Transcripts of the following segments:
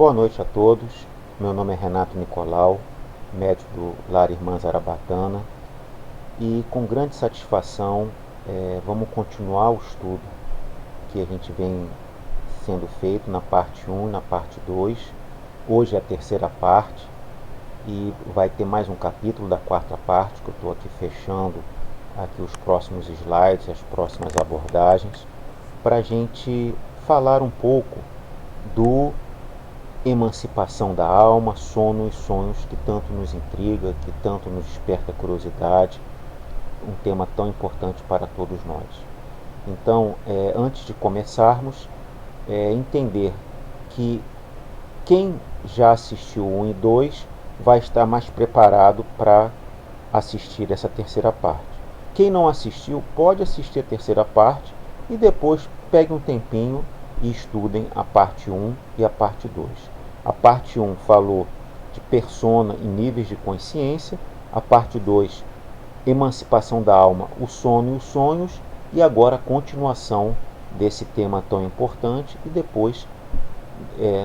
Boa noite a todos. Meu nome é Renato Nicolau, médico do Lar Irmã Zarabatana, e com grande satisfação vamos continuar o estudo que a gente vem sendo feito na parte 1 e na parte 2. Hoje é a terceira parte e vai ter mais um capítulo da quarta parte, que eu estou aqui fechando aqui os próximos slides, as próximas abordagens, para a gente falar um pouco do emancipação da alma, sono e sonhos, que tanto nos intriga, que tanto nos desperta curiosidade, um tema tão importante para todos nós. Então, antes de começarmos, entender que quem já assistiu 1 e 2 vai estar mais preparado para assistir essa terceira parte. Quem não assistiu pode assistir a terceira parte e depois pegue um tempinho e estudem a parte 1 e a parte 2. A parte 1 falou de persona e níveis de consciência, a parte 2, emancipação da alma, o sono e os sonhos, e agora a continuação desse tema tão importante, e depois,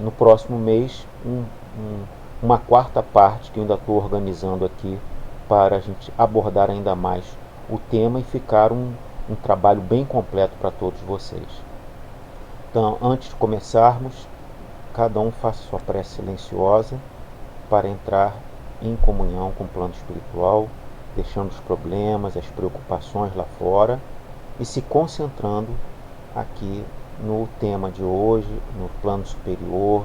no próximo mês, uma quarta parte que eu ainda estou organizando aqui para a gente abordar ainda mais o tema e ficar um trabalho bem completo para todos vocês. Então, antes de começarmos, cada um faça sua prece silenciosa para entrar em comunhão com o plano espiritual, deixando os problemas, as preocupações lá fora e se concentrando aqui no tema de hoje, no plano superior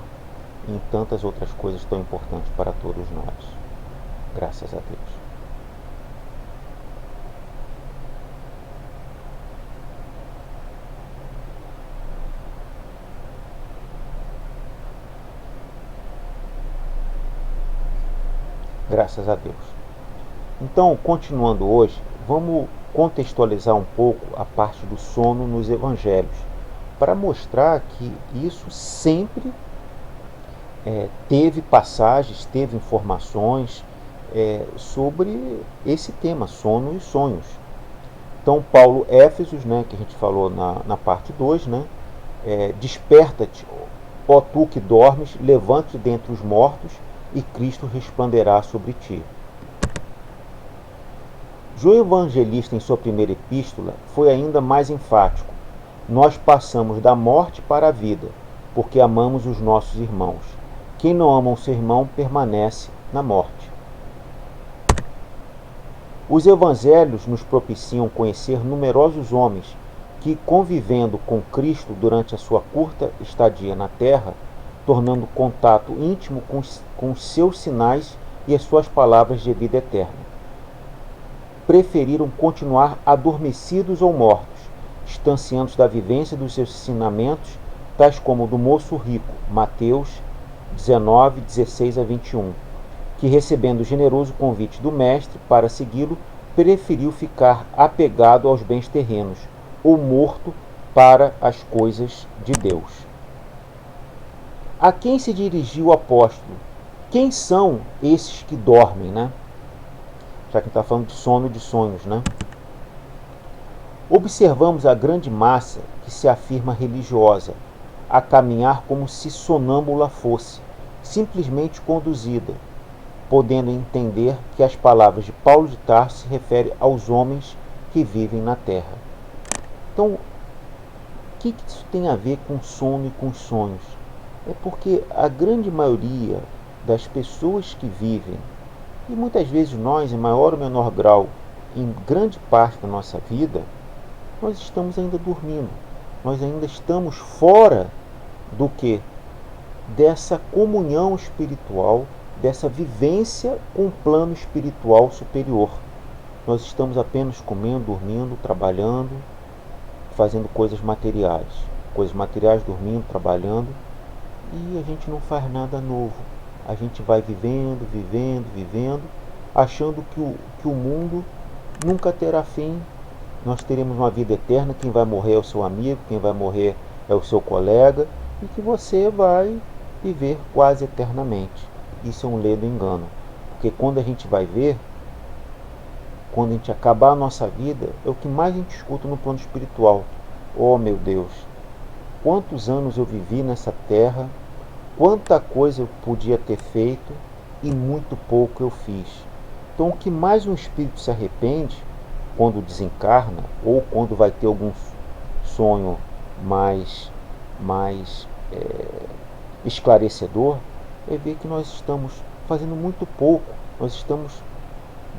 e em tantas outras coisas tão importantes para todos nós. Graças a Deus. Graças a Deus. Então, continuando hoje, vamos contextualizar um pouco a parte do sono nos evangelhos, para mostrar que isso sempre teve passagens, teve informações sobre esse tema, sono e sonhos. Então, Paulo, Éfesos, que a gente falou na parte 2, desperta-te, ó tu que dormes, levante-te dentre os mortos, e Cristo resplanderá sobre ti. João Evangelista, em sua primeira epístola, foi ainda mais enfático. Nós passamos da morte para a vida, porque amamos os nossos irmãos. Quem não ama o seu irmão permanece na morte. Os evangelhos nos propiciam conhecer numerosos homens que, convivendo com Cristo durante a sua curta estadia na terra, tornando contato íntimo com os seus sinais e as suas palavras de vida eterna, preferiram continuar adormecidos ou mortos, distanciando-se da vivência dos seus ensinamentos, tais como o do moço rico, Mateus 19, 16 a 21, que, recebendo o generoso convite do mestre para segui-lo, preferiu ficar apegado aos bens terrenos, ou morto para as coisas de Deus. A quem se dirigiu o apóstolo? Quem são esses que dormem, Já que está falando de sono e de sonhos, Observamos a grande massa que se afirma religiosa, a caminhar como se sonâmbula fosse, simplesmente conduzida, podendo entender que as palavras de Paulo de Tarso se referem aos homens que vivem na terra. Então, o que isso tem a ver com sono e com sonhos? É porque a grande maioria das pessoas que vivem, e muitas vezes nós, em maior ou menor grau, em grande parte da nossa vida, nós estamos ainda dormindo. Nós ainda estamos fora do que? Dessa comunhão espiritual, dessa vivência com o plano espiritual superior. Nós estamos apenas comendo, dormindo, trabalhando, fazendo coisas materiais. Coisas materiais, dormindo, trabalhando, e a gente não faz nada novo. A gente vai vivendo, achando que o mundo nunca terá fim. Nós teremos uma vida eterna, quem vai morrer é o seu amigo, quem vai morrer é o seu colega, e que você vai viver quase eternamente. Isso é um ledo engano, porque quando a gente vai ver, quando a gente acabar a nossa vida, é o que mais a gente escuta no plano espiritual. Oh meu Deus, quantos anos eu vivi nessa terra quanta coisa eu podia ter feito e muito pouco eu fiz. Então, o que mais um espírito se arrepende quando desencarna ou quando vai ter algum sonho mais esclarecedor, é ver que nós estamos fazendo muito pouco, nós estamos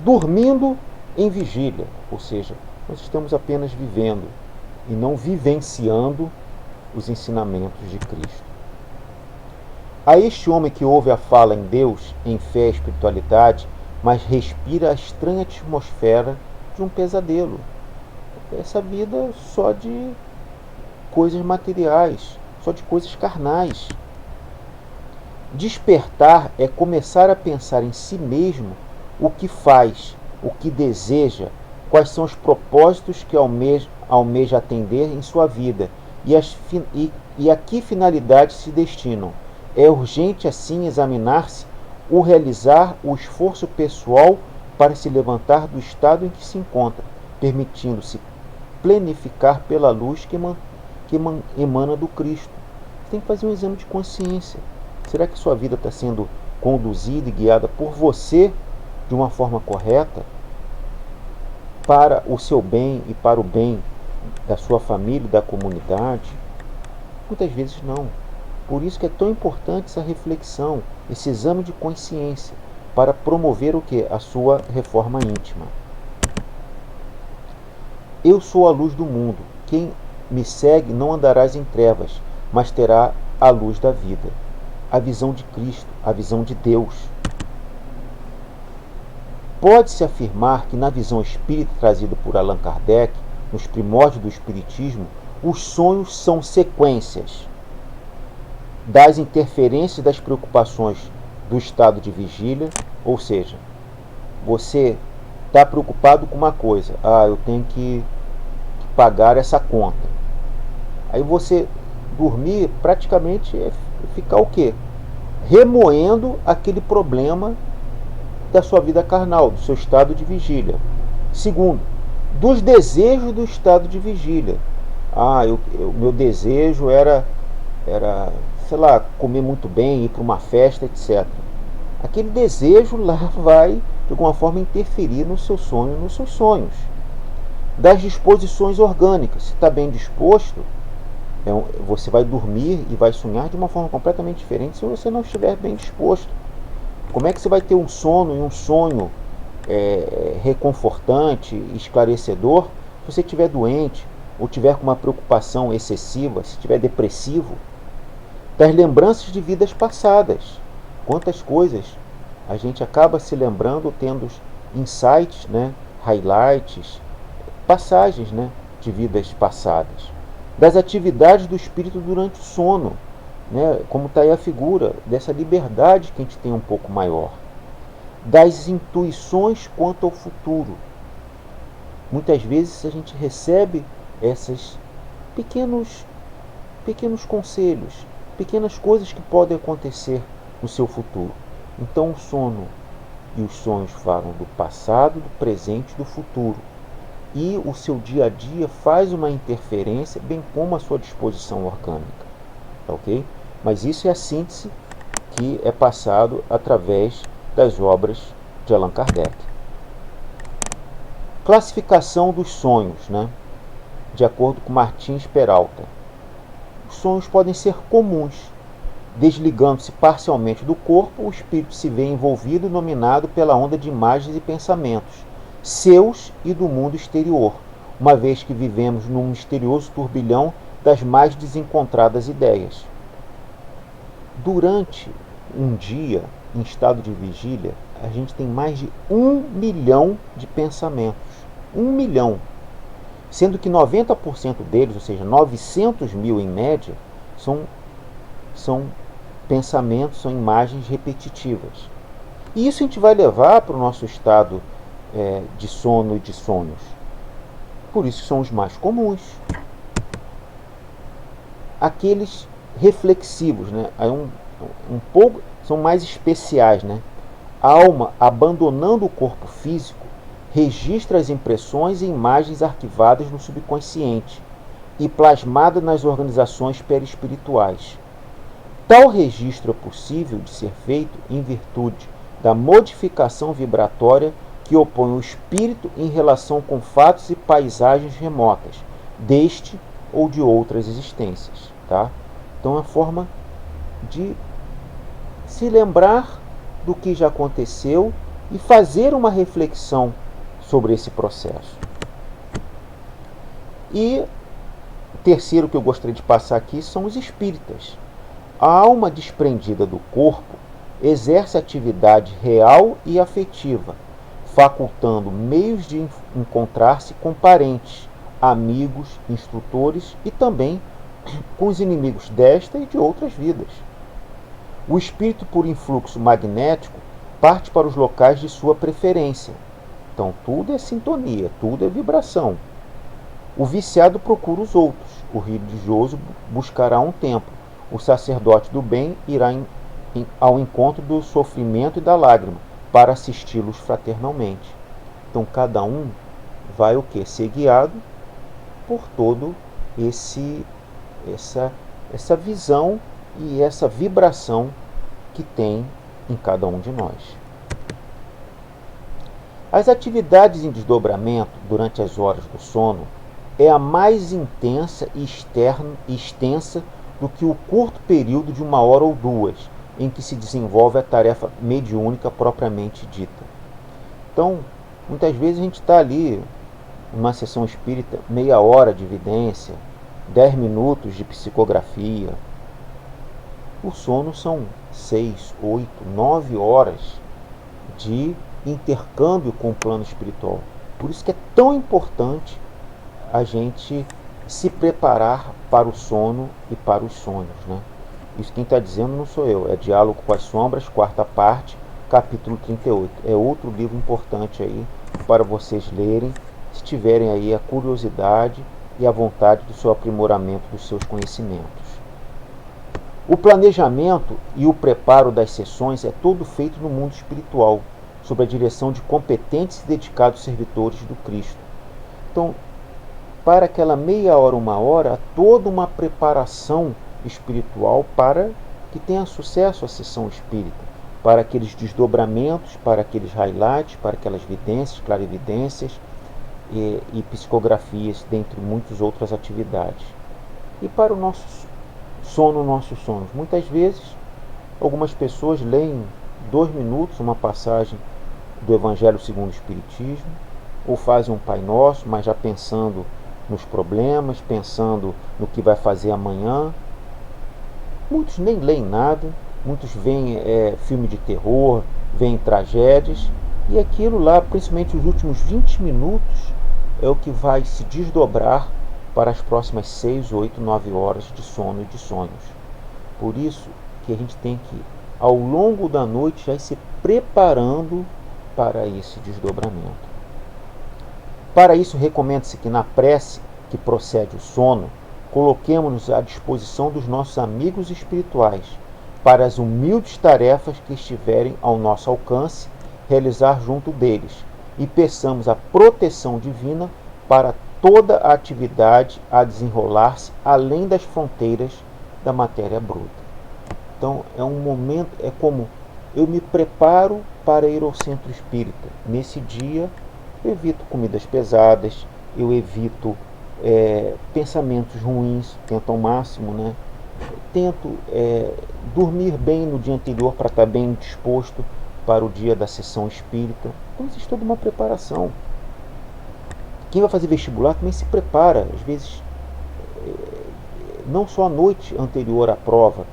dormindo em vigília, ou seja, nós estamos apenas vivendo e não vivenciando os ensinamentos de Cristo. A este homem que ouve a fala em Deus, em fé e espiritualidade, mas respira a estranha atmosfera de um pesadelo. Essa vida só de coisas materiais, só de coisas carnais. Despertar é começar a pensar em si mesmo o que faz, o que deseja, quais são os propósitos que almeja atender em sua vida e a que finalidades se destinam. É urgente, assim, examinar-se ou realizar o esforço pessoal para se levantar do estado em que se encontra, permitindo-se plenificar pela luz que emana do Cristo. Você tem que fazer um exame de consciência. Será que sua vida está sendo conduzida e guiada por você de uma forma correta para o seu bem e para o bem da sua família e da comunidade? Muitas vezes não. Por isso que é tão importante essa reflexão, esse exame de consciência, para promover o que? A sua reforma íntima. Eu sou a luz do mundo. Quem me segue não andarás em trevas, mas terá a luz da vida. A visão de Cristo, a visão de Deus. Pode-se afirmar que na visão espírita trazida por Allan Kardec, nos primórdios do Espiritismo, os sonhos são sequências das interferências das preocupações do estado de vigília, ou seja, você está preocupado com uma coisa, eu tenho que pagar essa conta. Aí você dormir praticamente é ficar o quê? Remoendo aquele problema da sua vida carnal, do seu estado de vigília. Segundo, dos desejos do estado de vigília. Meu desejo era, sei lá, comer muito bem, ir para uma festa, etc. Aquele desejo lá vai, de alguma forma, interferir no seu sonho, nos seus sonhos. Das disposições orgânicas. Se está bem disposto, você vai dormir e vai sonhar de uma forma completamente diferente se você não estiver bem disposto. Como é que você vai ter um sono e um sonho reconfortante, esclarecedor, se você estiver doente ou tiver com uma preocupação excessiva, se estiver depressivo? Das lembranças de vidas passadas. Quantas coisas a gente acaba se lembrando, tendo insights, highlights, passagens, de vidas passadas. Das atividades do espírito durante o sono, como está aí a figura dessa liberdade que a gente tem um pouco maior. Das intuições quanto ao futuro. Muitas vezes a gente recebe esses pequenos conselhos, pequenas coisas que podem acontecer no seu futuro. Então o sono e os sonhos falam do passado, do presente e do futuro. E o seu dia a dia faz uma interferência, bem como a sua disposição orgânica. Tá ok? Mas isso é a síntese que é passado através das obras de Allan Kardec. Classificação dos sonhos, de acordo com Martins Peralta. Os sonhos podem ser comuns. Desligando-se parcialmente do corpo, o espírito se vê envolvido e dominado pela onda de imagens e pensamentos, seus e do mundo exterior, uma vez que vivemos num misterioso turbilhão das mais desencontradas ideias. Durante um dia, em estado de vigília, a gente tem mais de 1 milhão de pensamentos. 1 milhão. Sendo que 90% deles, ou seja, 900 mil em média, são pensamentos, são imagens repetitivas. E isso a gente vai levar para o nosso estado de sono e de sonhos. Por isso são os mais comuns. Aqueles reflexivos, aí um pouco são mais especiais, A alma, abandonando o corpo físico, registra as impressões e imagens arquivadas no subconsciente e plasmadas nas organizações perispirituais. Tal registro é possível de ser feito em virtude da modificação vibratória que opõe o espírito em relação com fatos e paisagens remotas, deste ou de outras existências. Tá? Então, é a forma de se lembrar do que já aconteceu e fazer uma reflexão sobre esse processo. E o terceiro que eu gostaria de passar aqui são os espíritas. A alma desprendida do corpo exerce atividade real e afetiva, facultando meios de encontrar-se com parentes, amigos, instrutores e também com os inimigos desta e de outras vidas. O espírito, por influxo magnético, parte para os locais de sua preferência. Então, tudo é sintonia, tudo é vibração. O viciado procura os outros, o religioso buscará um templo, o sacerdote do bem irá ao encontro do sofrimento e da lágrima, para assisti-los fraternalmente. Então, cada um vai o quê? Ser guiado por todo essa visão e essa vibração que tem em cada um de nós. As atividades em desdobramento durante as horas do sono é a mais intensa e extensa do que o curto período de 1 hora ou 2, em que se desenvolve a tarefa mediúnica propriamente dita. Então, muitas vezes a gente está ali, numa sessão espírita, meia hora de evidência, 10 minutos de psicografia. O sono são 6, 8, 9 horas de intercâmbio com o plano espiritual. Por isso que é tão importante a gente se preparar para o sono e para os sonhos. Né? Isso quem está dizendo não sou eu, é Diálogo com as Sombras, 4ª parte, capítulo 38. É outro livro importante aí para vocês lerem, se tiverem aí a curiosidade e a vontade do seu aprimoramento dos seus conhecimentos. O planejamento e o preparo das sessões é todo feito no mundo espiritual, sob a direção de competentes e dedicados servidores do Cristo. Então, para aquela meia hora, 1 hora, há toda uma preparação espiritual para que tenha sucesso a sessão espírita, para aqueles desdobramentos, para aqueles highlights, para aquelas vidências, clarividências e psicografias, dentre muitas outras atividades. E para o nosso sono, nossos sonhos. Muitas vezes, algumas pessoas leem 2 minutos uma passagem do Evangelho segundo o Espiritismo, ou fazem um Pai Nosso, mas já pensando nos problemas, pensando no que vai fazer amanhã. Muitos nem leem nada, muitos veem filme de terror, veem tragédias, e aquilo lá, principalmente os últimos 20 minutos, é o que vai se desdobrar para as próximas 6, 8, 9 horas de sono e de sonhos. Por isso que a gente tem que, ao longo da noite, já ir se preparando para esse desdobramento. Para isso, recomenda-se que na prece que procede o sono, coloquemos-nos à disposição dos nossos amigos espirituais para as humildes tarefas que estiverem ao nosso alcance realizar junto deles e peçamos a proteção divina para toda a atividade a desenrolar-se além das fronteiras da matéria bruta. Então, é um momento, é como eu me preparo para ir ao centro espírita. Nesse dia, eu evito comidas pesadas, eu evito pensamentos ruins, tento ao máximo, né? Tento dormir bem no dia anterior para estar bem disposto para o dia da sessão espírita. Então existe toda uma preparação. Quem vai fazer vestibular também se prepara, às vezes, não só a noite anterior à prova,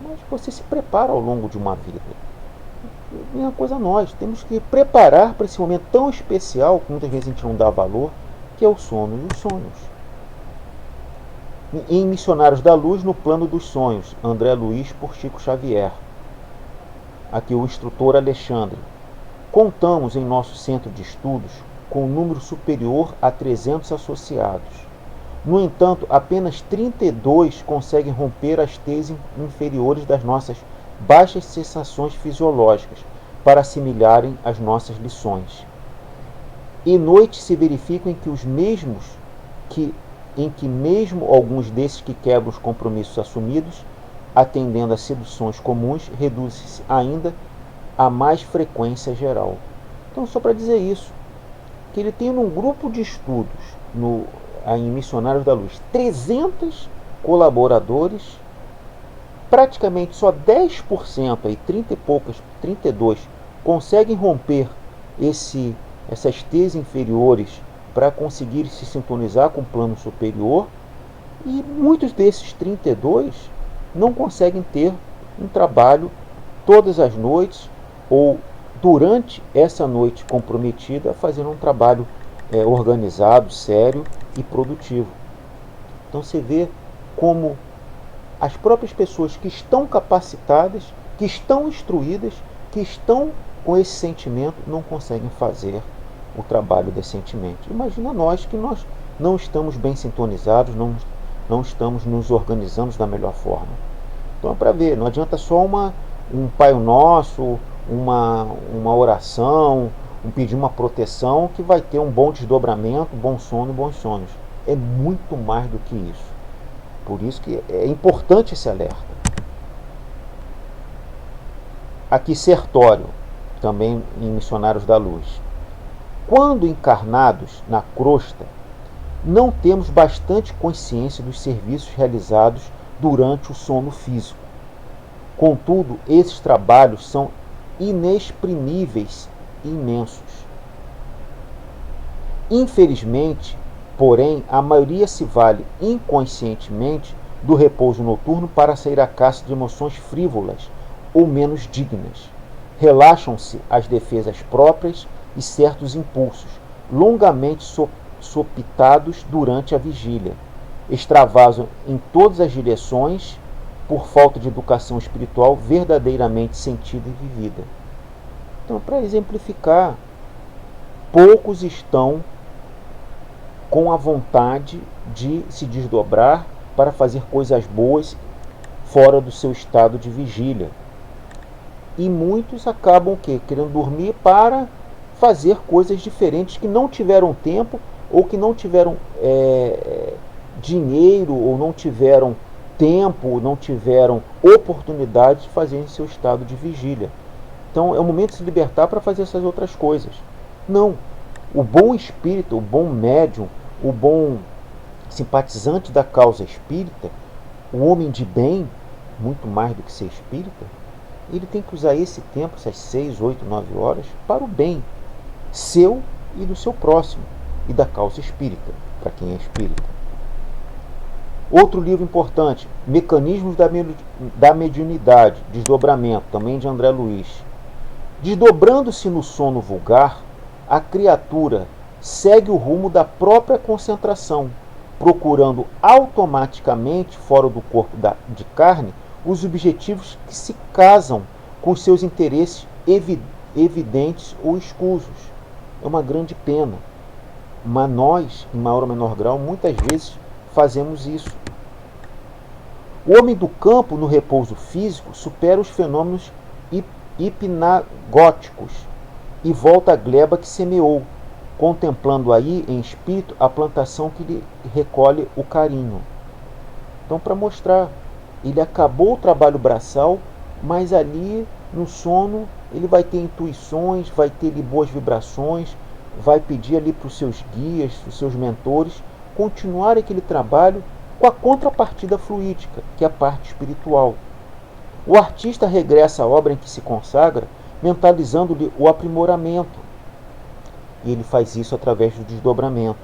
mas você se prepara ao longo de uma vida. A mesma coisa nós, temos que preparar para esse momento tão especial, que muitas vezes a gente não dá valor, que é o sono e os sonhos. Em Missionários da Luz, no Plano dos Sonhos, André Luiz por Chico Xavier. Aqui o instrutor Alexandre. Contamos em nosso centro de estudos com um número superior a 300 associados. No entanto, apenas 32 conseguem romper as teias inferiores das nossas baixas sensações fisiológicas para assimilarem as nossas lições. E noites se verificam em que mesmo alguns desses que quebram os compromissos assumidos atendendo a seduções comuns, reduz-se ainda a mais frequência geral. Então, só para dizer isso, que ele tem num grupo de estudos em Missionários da Luz 300 colaboradores, praticamente só 10%, aí 30 e poucas, 32, conseguem romper essas T's inferiores para conseguir se sintonizar com o plano superior, e muitos desses 32 não conseguem ter um trabalho todas as noites ou durante essa noite comprometida fazendo um trabalho organizado, sério e produtivo. Então você vê como as próprias pessoas que estão capacitadas, que estão instruídas, que estão com esse sentimento, não conseguem fazer o trabalho decentemente. Imagina nós que nós não estamos bem sintonizados, não estamos nos organizando da melhor forma. Então é para ver, não adianta só um Pai Nosso, uma oração, pedir uma proteção que vai ter um bom desdobramento, bom sono e bons sonhos. É muito mais do que isso. Por isso que é importante esse alerta. Aqui Sertório, também em Missionários da Luz. Quando encarnados na crosta, não temos bastante consciência dos serviços realizados durante o sono físico. Contudo, esses trabalhos são inexprimíveis e imensos. Infelizmente, porém, a maioria se vale inconscientemente do repouso noturno para sair à caça de emoções frívolas ou menos dignas. Relaxam-se as defesas próprias e certos impulsos, longamente sopitados durante a vigília. Extravasam em todas as direções por falta de educação espiritual verdadeiramente sentida e vivida. Então, para exemplificar, poucos estão com a vontade de se desdobrar para fazer coisas boas fora do seu estado de vigília. E muitos acabam o quê? Querendo dormir para fazer coisas diferentes que não tiveram tempo ou que não tiveram dinheiro ou não tiveram tempo, não tiveram oportunidade de fazer em seu estado de vigília. Então é o momento de se libertar para fazer essas outras coisas. Não. O bom espírita, o bom médium, o bom simpatizante da causa espírita, o homem de bem, muito mais do que ser espírita, ele tem que usar esse tempo, essas 6, 8, 9 horas, para o bem seu e do seu próximo, e da causa espírita, para quem é espírita. Outro livro importante, Mecanismos da Mediunidade, Desdobramento, também de André Luiz. Desdobrando-se no sono vulgar, a criatura segue o rumo da própria concentração, procurando automaticamente, fora do corpo de carne, os objetivos que se casam com seus interesses evidentes ou escusos. É uma grande pena. Mas nós, em maior ou menor grau, muitas vezes fazemos isso. O homem do campo, no repouso físico, supera os fenômenos hipnagóticos e volta à gleba que semeou, contemplando aí em espírito a plantação que lhe recolhe o carinho. Então, para mostrar, ele acabou o trabalho braçal, mas ali no sono ele vai ter intuições, vai ter ali boas vibrações, vai pedir ali para os seus guias, para os seus mentores, continuar aquele trabalho com a contrapartida fluídica, que é a parte espiritual. O artista regressa à obra em que se consagra, mentalizando-lhe o aprimoramento. E ele faz isso através do desdobramento.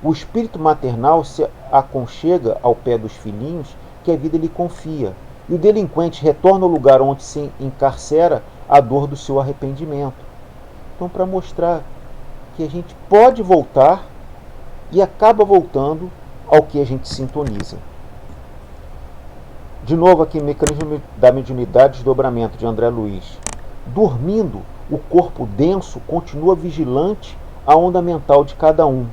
O espírito maternal se aconchega ao pé dos filhinhos que a vida lhe confia, e o delinquente retorna ao lugar onde se encarcera a dor do seu arrependimento. Então, para mostrar que a gente pode voltar e acaba voltando ao que a gente sintoniza. De novo aqui, Mecanismo da Mediunidade, Desdobramento, de André Luiz. Dormindo, o corpo denso continua vigilante à onda mental de cada um,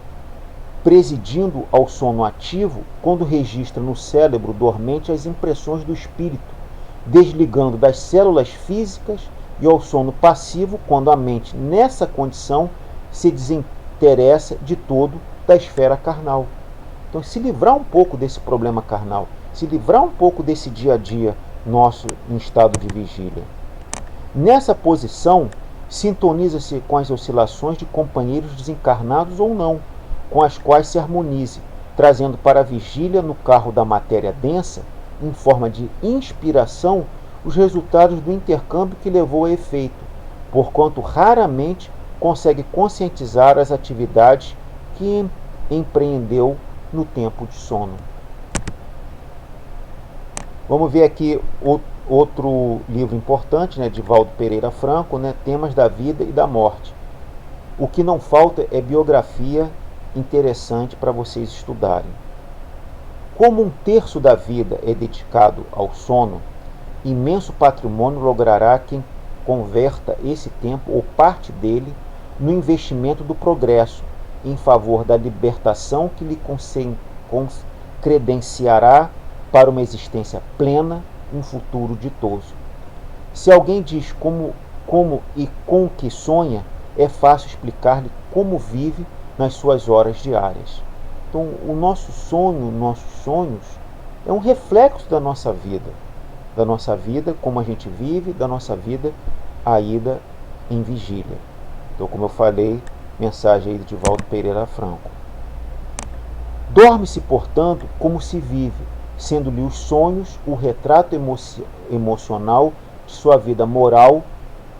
presidindo ao sono ativo quando registra no cérebro dormente as impressões do espírito, desligando das células físicas, e ao sono passivo quando a mente, nessa condição, se desinteressa de todo da esfera carnal. Então, se livrar um pouco desse problema carnal, se livrar um pouco desse dia a dia nosso em estado de vigília. Nessa posição, sintoniza-se com as oscilações de companheiros desencarnados ou não, com as quais se harmonize, trazendo para a vigília no carro da matéria densa, em forma de inspiração, os resultados do intercâmbio que levou a efeito, porquanto raramente consegue conscientizar as atividades que empreendeu no tempo de sono. Vamos ver aqui outro livro importante, né, de Valdo Pereira Franco, né, Temas da Vida e da Morte. O que não falta é biografia interessante para vocês estudarem. Como 1/3 da vida é dedicado ao sono, imenso patrimônio logrará quem converta esse tempo ou parte dele no investimento do progresso, em favor da libertação que lhe credenciará para uma existência plena, um futuro ditoso. Se alguém diz como e com que sonha, é fácil explicar-lhe como vive nas suas horas diárias. Então, o nosso sonho, nossos sonhos, é um reflexo da nossa vida, como a gente vive, da nossa vida ainda em vigília. Então, como eu falei, mensagem aí de Valdo Pereira Franco. Dorme-se, portanto, como se vive, sendo-lhe os sonhos o retrato emocional de sua vida moral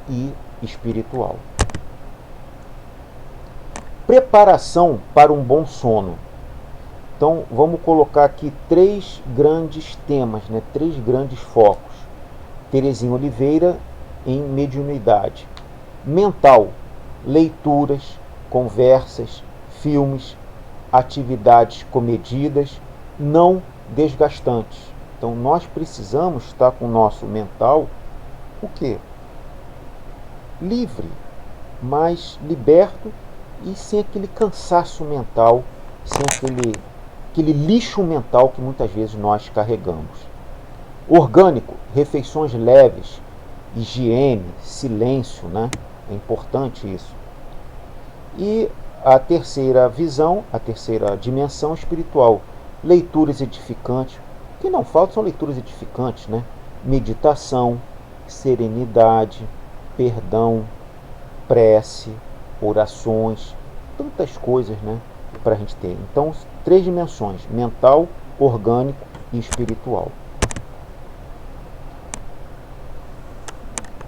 e espiritual. Preparação para um bom sono. Então, vamos colocar aqui 3 grandes temas, né? 3 grandes focos. Terezinha Oliveira em mediunidade. Mental, leituras, conversas, filmes, atividades comedidas, não desgastantes. Então, nós precisamos estar com o nosso mental, o quê? Livre, mas liberto e sem aquele cansaço mental, sem aquele lixo mental que muitas vezes nós carregamos. Orgânico, refeições leves, higiene, silêncio, né? É importante isso. E a terceira visão, a terceira dimensão espiritual, leituras edificantes. O que não falta são leituras edificantes, né? Meditação, serenidade, perdão, prece, orações, tantas coisas, né, para a gente ter. Então, 3 dimensões: mental, orgânico e espiritual.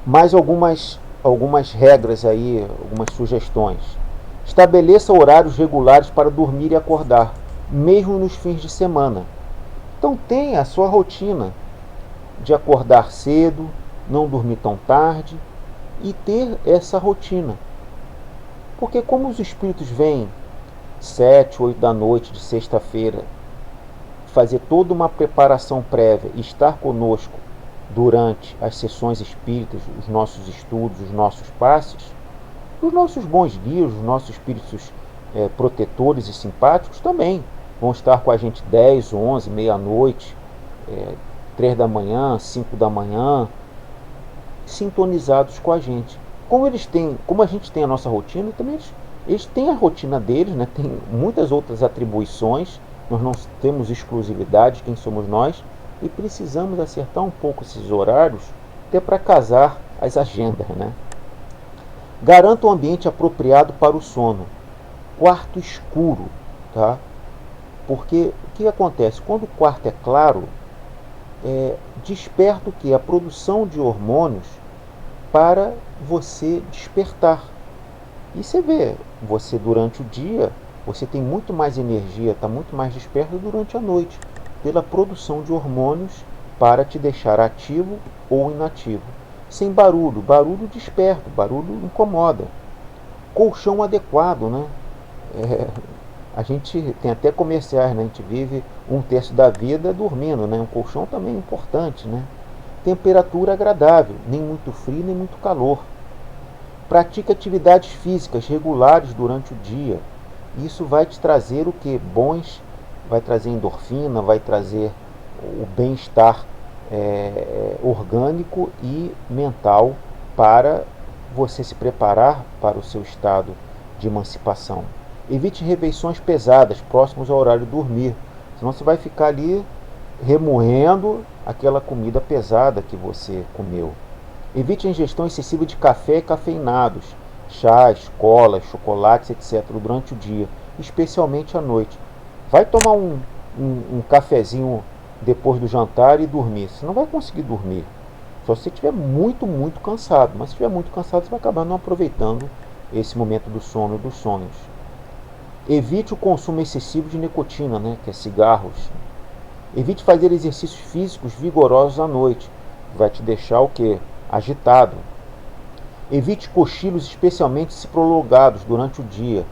Mais algumas regras aí, algumas sugestões. Estabeleça horários regulares para dormir e acordar, mesmo nos fins de semana. Então tenha a sua rotina de acordar cedo, não dormir tão tarde e ter essa rotina. Porque como os espíritos vêm 7, 8 da noite de sexta-feira fazer toda uma preparação prévia e estar conosco durante as sessões espíritas, os nossos estudos, os nossos passes, os nossos bons guias, os nossos espíritos protetores e simpáticos também vão estar com a gente 10, 11, meia-noite, 3 da manhã, 5 da manhã, sintonizados com a gente. Como a gente tem a nossa rotina, também eles têm a rotina deles, né? Tem muitas outras atribuições, nós não temos exclusividade, quem somos nós, e precisamos acertar um pouco esses horários até para casar as agendas, né? Garanta um ambiente apropriado para o sono. Quarto escuro, tá? Porque o que acontece? Quando o quarto é claro, desperta o que? A produção de hormônios para você despertar. E você vê, você durante o dia, você tem muito mais energia, está muito mais desperto durante a noite, pela produção de hormônios para te deixar ativo ou inativo. Sem barulho, barulho desperta, barulho incomoda. Colchão adequado, né? A gente tem até comerciais, né? A gente vive 1/3 da vida dormindo, né? Um colchão também é importante, né? Temperatura agradável, nem muito frio, nem muito calor. Pratique atividades físicas regulares durante o dia. Isso vai te trazer o que? Vai trazer endorfina, vai trazer o bem-estar orgânico e mental para você se preparar para o seu estado de emancipação. Evite refeições pesadas próximas ao horário de dormir, senão você vai ficar ali remoendo aquela comida pesada que você comeu. Evite a ingestão excessiva de café e cafeinados, chás, colas, chocolates, etc. durante o dia, especialmente à noite. Vai tomar um cafezinho depois do jantar e dormir. Você não vai conseguir dormir. Só se você estiver muito, muito cansado. Mas se estiver muito cansado, você vai acabar não aproveitando esse momento do sono e dos sonhos. Evite o consumo excessivo de nicotina, que é cigarros. Evite fazer exercícios físicos vigorosos à noite. Vai te deixar o quê? Agitado. Evite cochilos, especialmente se prolongados durante o dia.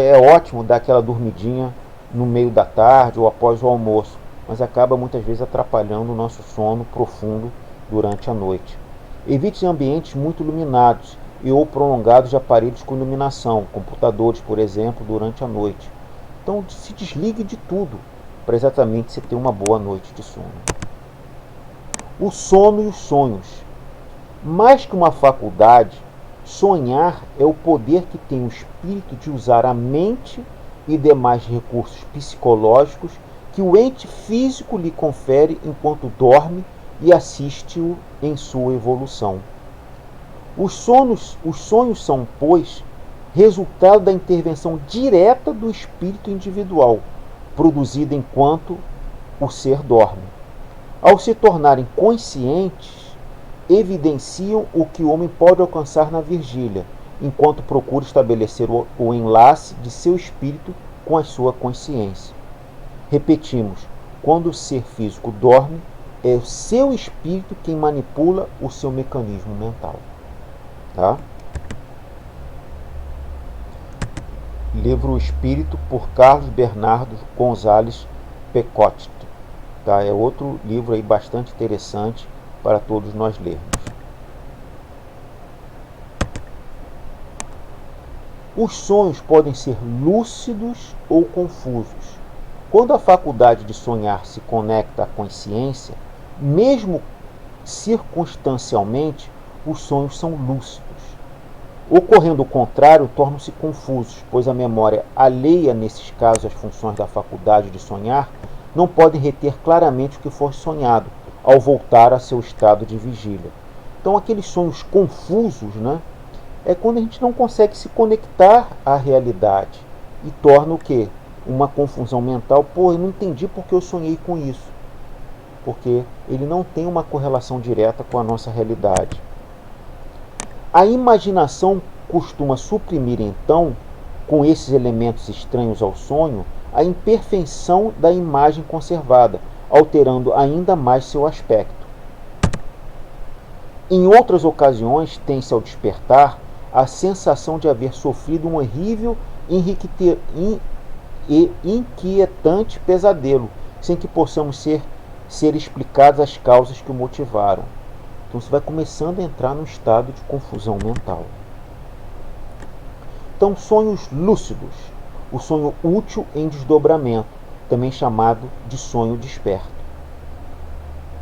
É ótimo dar aquela dormidinha no meio da tarde ou após o almoço, mas acaba muitas vezes atrapalhando o nosso sono profundo durante a noite. Evite ambientes muito iluminados e ou prolongados de aparelhos com iluminação, computadores, por exemplo, durante a noite. Então se desligue de tudo para exatamente você ter uma boa noite de sono. O sono e os sonhos. Mais que uma faculdade, sonhar é o poder que tem o espírito de usar a mente e demais recursos psicológicos que o ente físico lhe confere enquanto dorme e assiste-o em sua evolução. Os sonhos são, pois, resultado da intervenção direta do espírito individual, produzida enquanto o ser dorme. Ao se tornarem conscientes, evidenciam o que o homem pode alcançar na vigília, enquanto procura estabelecer o enlace de seu espírito com a sua consciência. Repetimos, quando o ser físico dorme, é o seu espírito quem manipula o seu mecanismo mental. Tá? Livro O Espírito, por Carlos Bernardo Gonzalez Pecotti. Tá? É outro livro aí bastante interessante para todos nós lermos. Os sonhos podem ser lúcidos ou confusos. Quando a faculdade de sonhar se conecta à consciência, mesmo circunstancialmente, os sonhos são lúcidos. Ocorrendo o contrário, tornam-se confusos, pois a memória alheia, nesses casos, às funções da faculdade de sonhar, não pode reter claramente o que for sonhado, ao voltar a seu estado de vigília. Então, aqueles sonhos confusos, é quando a gente não consegue se conectar à realidade e torna o quê? Uma confusão mental. Eu não entendi porque eu sonhei com isso. Porque ele não tem uma correlação direta com a nossa realidade. A imaginação costuma suprimir, então, com esses elementos estranhos ao sonho, a imperfeição da imagem conservada, alterando ainda mais seu aspecto. Em outras ocasiões, tem-se ao despertar a sensação de haver sofrido um horrível e inquietante pesadelo, sem que possamos ser explicadas as causas que o motivaram. Então você vai começando a entrar num estado de confusão mental. Então, sonhos lúcidos. O sonho útil em desdobramento, também chamado de sonho desperto.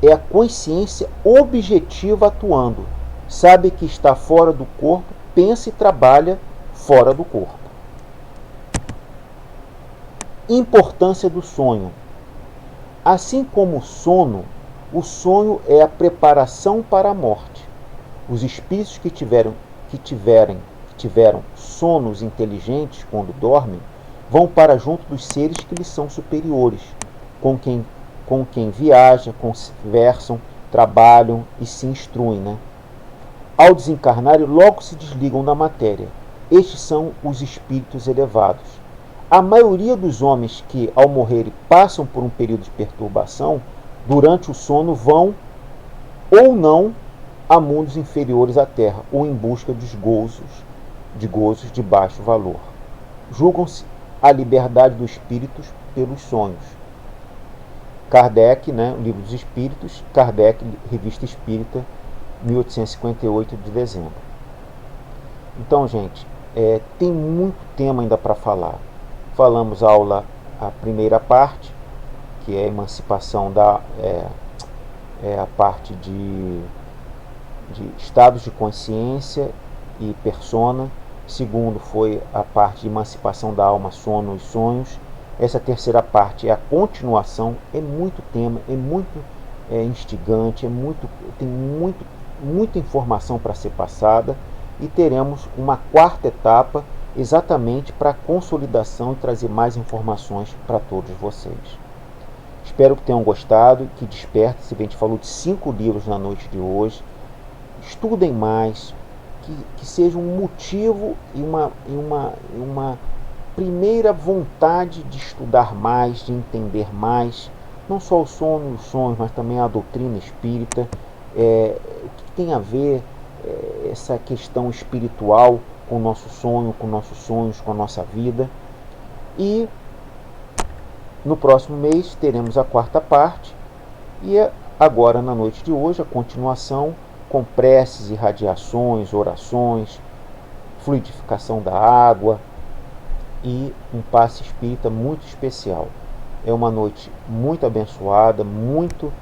É a consciência objetiva atuando. Sabe que está fora do corpo, pensa e trabalha fora do corpo. Importância do sonho. Assim como o sono é a preparação para a morte. Os espíritos que tiveram sonos inteligentes quando dormem, vão para junto dos seres que lhes são superiores, com quem viajam, conversam, trabalham e se instruem. Ao desencarnarem, logo se desligam da matéria. Estes são os espíritos elevados. A maioria dos homens que, ao morrerem, passam por um período de perturbação, durante o sono vão ou não a mundos inferiores à Terra, ou em busca de gozos de baixo valor. Julgam-se a liberdade dos espíritos pelos sonhos. Kardec, o Livro dos Espíritos, Kardec, Revista Espírita, 1858 de dezembro. Então, gente, tem muito tema ainda para falar. Falamos a primeira parte, que é a emancipação a parte de estados de consciência e persona. Segundo foi a parte de emancipação da alma, sono e sonhos. Essa terceira parte é a continuação, é muito tema, é muito instigante, tem muita informação para ser passada, e teremos uma quarta etapa exatamente para a consolidação e trazer mais informações para todos vocês. Espero que tenham gostado, que despertem-se. A gente falou de 5 livros na noite de hoje. Estudem mais, que seja um motivo e uma primeira vontade de estudar mais, de entender mais, não só o sono e os sonhos, mas também a doutrina espírita, o que tem a ver essa questão espiritual com o nosso sonho, com nossos sonhos, com a nossa vida. E no próximo mês teremos a quarta parte, e agora na noite de hoje a continuação com preces, irradiações, orações, fluidificação da água e um passe espírita muito especial. É uma noite muito abençoada, muito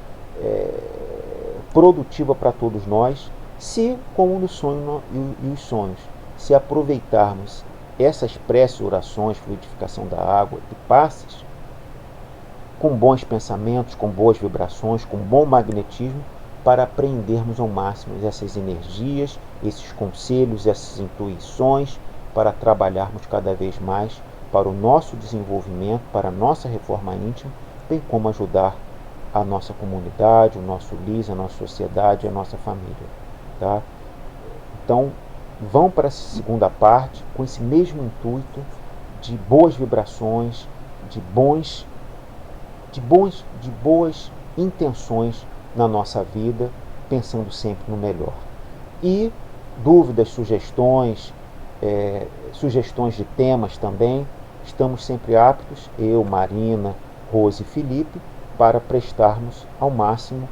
produtiva para todos nós, se, como no sonho e os sonhos, se aproveitarmos essas preces, orações, fluidificação da água e passes, com bons pensamentos, com boas vibrações, com bom magnetismo, para aprendermos ao máximo essas energias, esses conselhos, essas intuições, para trabalharmos cada vez mais para o nosso desenvolvimento, para a nossa reforma íntima, bem como ajudar a nossa comunidade, o nosso LIS, a nossa sociedade, a nossa família. Tá? Então, vão para essa segunda parte com esse mesmo intuito de boas vibrações, de boas intenções na nossa vida, pensando sempre no melhor. E dúvidas, sugestões de temas também, estamos sempre aptos, eu, Marina, Rose e Felipe, para prestarmos ao máximo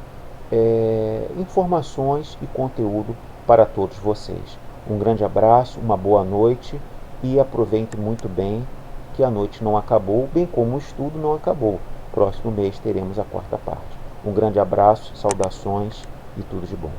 informações e conteúdo para todos vocês. Um grande abraço, uma boa noite, e aproveitem muito bem que a noite não acabou, bem como o estudo não acabou. Próximo mês teremos a quarta parte. Um grande abraço, saudações e tudo de bom.